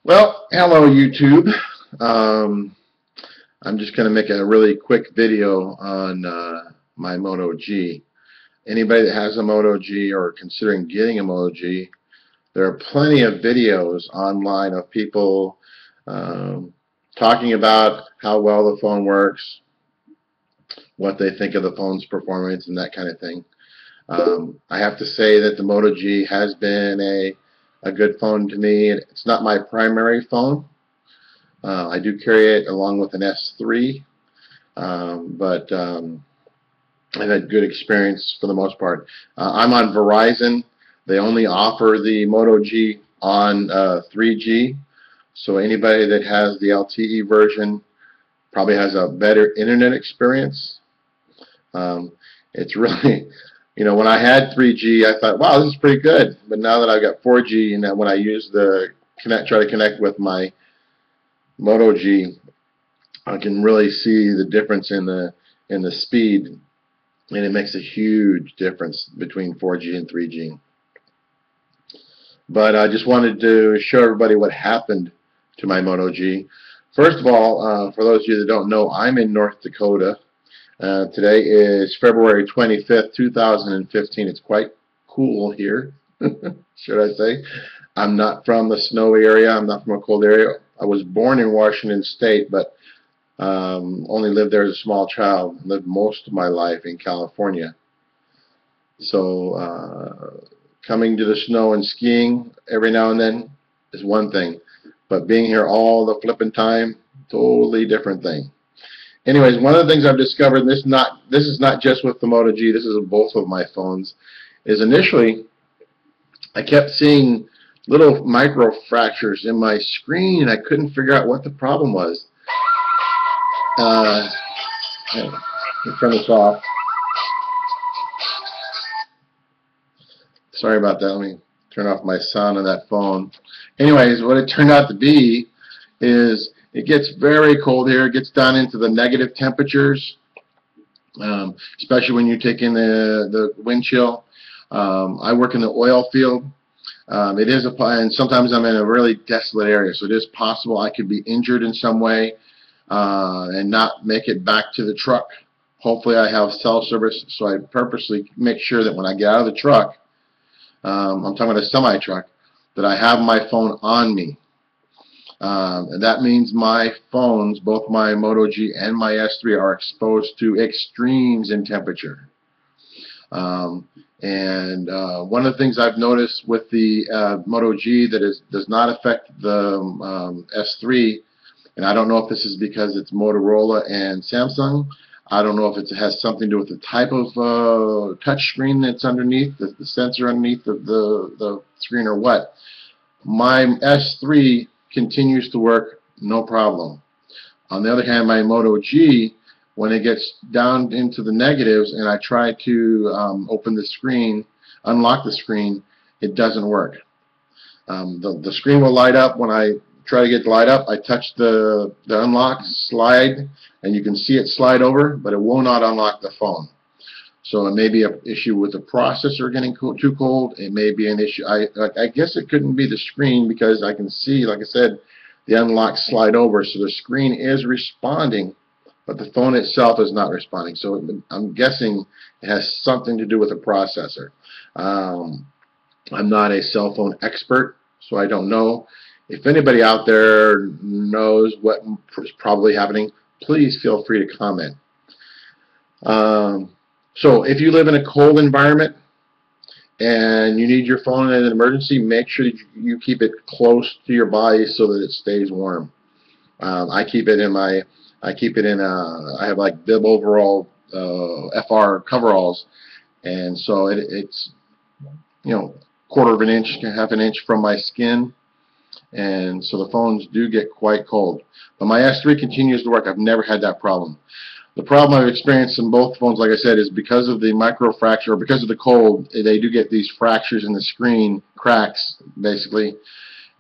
Well, hello YouTube. Um, I'm just going to make a really quick video on my Moto G. Anybody that has a Moto G or considering getting a Moto G, there are plenty of videos online of people talking about how well the phone works, what they think of the phone's performance, and that kind of thing. I have to say that the Moto G has been a good phone to me. It's not my primary phone. I do carry it along with an S3, but I've had good experience for the most part. I'm on Verizon. They only offer the Moto G on 3G, so anybody that has the LTE version probably has a better internet experience. It's really, when I had 3G, I thought, wow, this is pretty good. But now that I've got 4G, and when I use try to connect with my Moto G, I can really see the difference in the speed, and it makes a huge difference between 4G and 3G. But I just wanted to show everybody what happened to my Moto G. First of all, for those of you that don't know, I'm in North Dakota. Today is February 25th, 2015. It's quite cool here, should I say. I'm not from the snowy area. I'm not from a cold area. I was born in Washington State, but only lived there as a small child. Lived most of my life in California. So coming to the snow and skiing every now and then is one thing, but being here all the flipping time, totally different thing. Anyways, one of the things I've discovered, and this is not just with the Moto G, this is with both of my phones, is initially I kept seeing little micro fractures in my screen, and I couldn't figure out what the problem was. Let me turn this off. Sorry about that. Let me turn off my sound on that phone. Anyways, what it turned out to be is it gets very cold here. It gets down into the negative temperatures, especially when you take in the wind chill. I work in the oil field. And sometimes I'm in a really desolate area, so it is possible I could be injured in some way and not make it back to the truck. Hopefully I have cell service, so I purposely make sure that when I get out of the truck, I'm talking about a semi-truck, that I have my phone on me. And that means my phones, both my Moto G and my S3, are exposed to extremes in temperature. One of the things I've noticed with the Moto G that does not affect the S3, and I don't know if this is because it's Motorola and Samsung. I don't know if it has something to do with the type of touch screen that's underneath, the sensor underneath the screen, or what. My S3 continues to work no problem. On the other hand, my Moto G, when it gets down into the negatives and I try to open the screen, unlock the screen, it doesn't work. The screen will light up. When I try to get it to light up, I touch the unlock slide, and you can see it slide over, but it will not unlock the phone. So it may be an issue with the processor getting too cold. It may be an issue. I guess it couldn't be the screen, because I can see, like I said, the unlock slide over, so the screen is responding, but the phone itself is not responding. So I'm guessing it has something to do with the processor. I'm not a cell phone expert, so I don't know. If anybody out there knows what is probably happening, please feel free to comment. So if you live in a cold environment and you need your phone in an emergency, make sure that you keep it close to your body so that it stays warm. I have like bib overall FR coveralls, and so it's quarter of an inch to half an inch from my skin, and so the phones do get quite cold. But my S3 continues to work. I've never had that problem. The problem I've experienced in both phones, like I said, is because of the microfracture, or because of the cold, they do get these fractures in the screen, cracks, basically.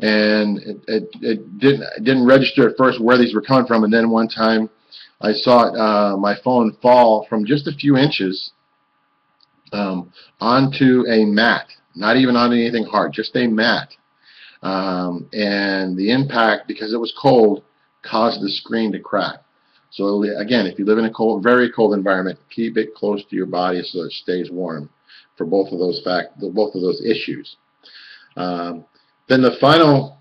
And it didn't register at first where these were coming from, and then one time I saw my phone fall from just a few inches onto a mat, not even on anything hard, just a mat. and the impact, because it was cold, caused the screen to crack. So again, if you live in a cold, very cold environment, keep it close to your body so it stays warm for both of those issues. Then the final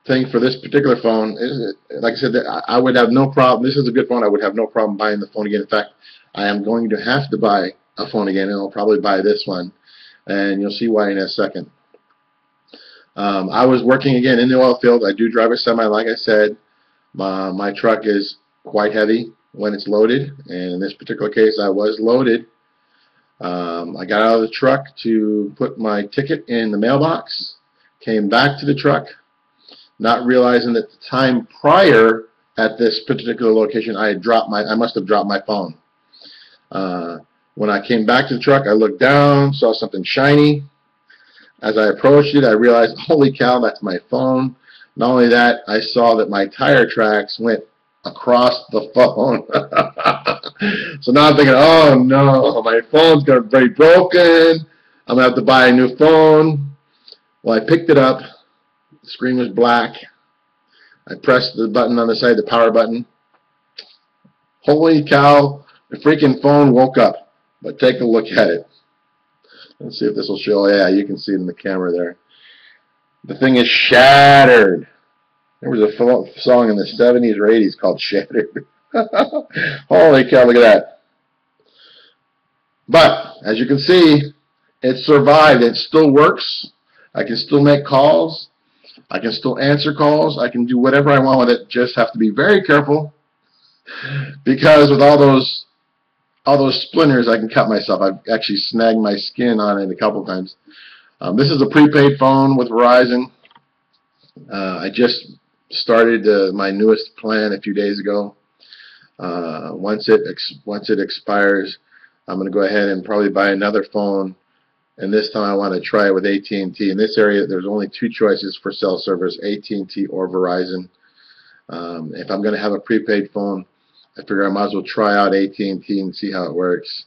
thing for this particular phone is, like I said, I would have no problem. This is a good phone. I would have no problem buying the phone again. In fact, I am going to have to buy a phone again, and I'll probably buy this one, and you'll see why in a second. I was working again in the oil field. I do drive a semi, like I said. My truck is quite heavy when it's loaded, and in this particular case, I was loaded. I got out of the truck to put my ticket in the mailbox, came back to the truck, not realizing that the time prior at this particular location I must have dropped my phone. When I came back to the truck, I looked down, saw something shiny. As I approached it, I realized, holy cow, that's my phone. Not only that, I saw that my tire tracks went across the phone. So now I'm thinking, oh no, my phone's going to be broken. I'm going to have to buy a new phone. Well, I picked it up. The screen was black. I pressed the button on the side, the power button. Holy cow, the freaking phone woke up. But take a look at it. Let's see if this will show. Yeah, you can see it in the camera there. The thing is shattered. There was a song in the 70s or 80s called Shattered. Holy cow, look at that. But, as you can see, it survived. It still works. I can still make calls. I can still answer calls. I can do whatever I want with it. Just have to be very careful, because with all those splinters, I can cut myself. I've actually snagged my skin on it a couple times. This is a prepaid phone with Verizon. I just started my newest plan a few days ago. Once it expires, I'm going to go ahead and probably buy another phone. And this time I want to try it with AT&T. In this area, there's only two choices for cell service, AT&T or Verizon. If I'm going to have a prepaid phone, I figure I might as well try out AT&T and see how it works.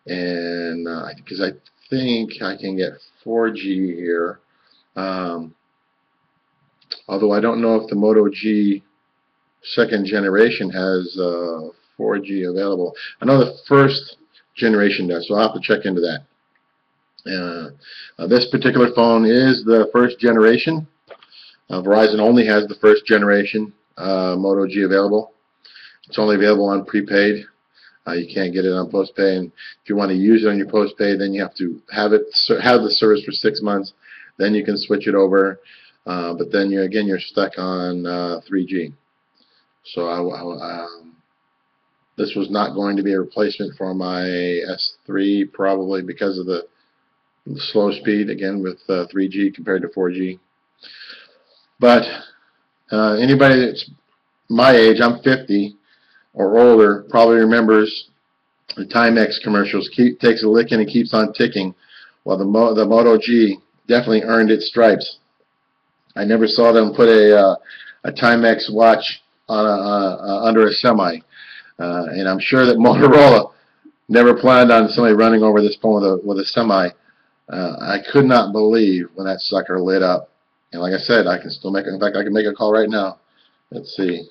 And because I think I can get 4G here. Although I don't know if the Moto G second generation has 4G available. I know the first generation does, so I'll have to check into that. This particular phone is the first generation. Verizon only has the first generation Moto G available. It's only available on prepaid. You can't get it on postpaid. And if you want to use it on your postpaid, then you have to have the service for 6 months. Then you can switch it over. But then you're stuck on 3G. So this was not going to be a replacement for my S3, probably because of the slow speed, again, with 3G compared to 4G. But anybody that's my age, I'm 50 or older, probably remembers the Timex commercials. Takes a lick and it keeps on ticking. Well, the Moto G definitely earned its stripes. I never saw them put a Timex watch on under a semi, and I'm sure that Motorola never planned on somebody running over this phone with a semi. I could not believe when that sucker lit up. And like I said, I can still make it. In fact, I can make a call right now. Let's see,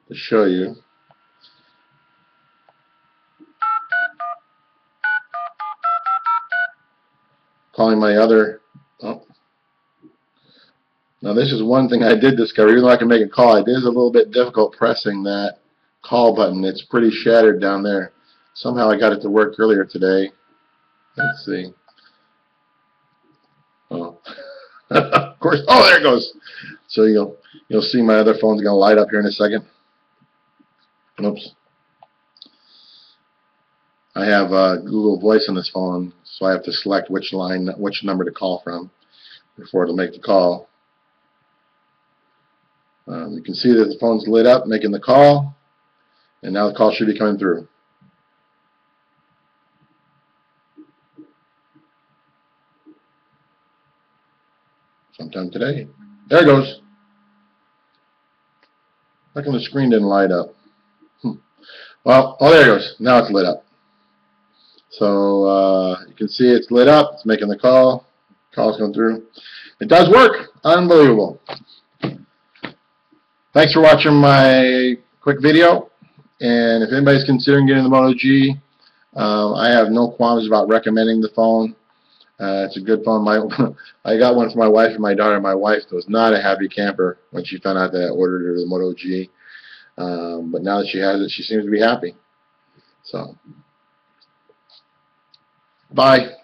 to show you. Calling my other. Oh. Now this is one thing I did discover. Even though I can make a call, it is a little bit difficult pressing that call button. It's pretty shattered down there. Somehow I got it to work earlier today. Let's see. Oh, of course. Oh, there it goes. So you'll see my other phone's going to light up here in a second. Oops. I have Google Voice on this phone, so I have to select which number to call from before it'll make the call. You can see that the phone's lit up, making the call, and now the call should be coming through. Sometime today. There it goes. How come the screen didn't light up? Well, oh, there it goes. Now it's lit up. So you can see it's lit up. It's making the call. Call's going through. It does work. Unbelievable. Thanks for watching my quick video. And if anybody's considering getting the Moto G, I have no qualms about recommending the phone. It's a good phone. I got one for my wife and my daughter. My wife was not a happy camper when she found out that I ordered her the Moto G. But now that she has it, she seems to be happy. So, bye.